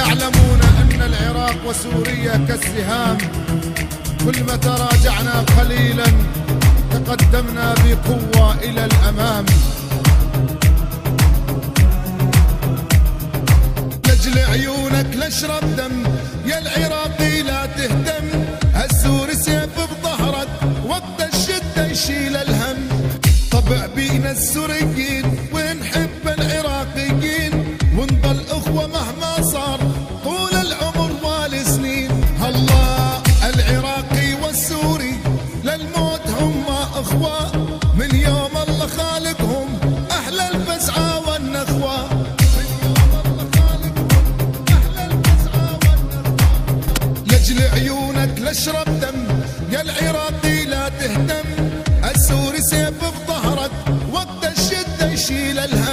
يعلمون أن العراق وسوريا كالسهام، كل ما تراجعنا قليلا تقدمنا بقوة إلى الأمام. لأجل عيونك لاشرب دم يا العراقي لا تهتم، السوري سيف بظهرك وقت الشدة يشيل الهم. طبع بينا السوريين ونحب العراقيين، ونظل اخوة مهما صار طول العمر والسنين. الله العراقي والسوري للموت هم اخوة، من يوم الله خالقهم احلى الفزعة والنخوة. لاجل عيونك لاشرب دم يا العراقي لا تهتم، السوري سيف بظهرك وقت الشدة يشيل الهم.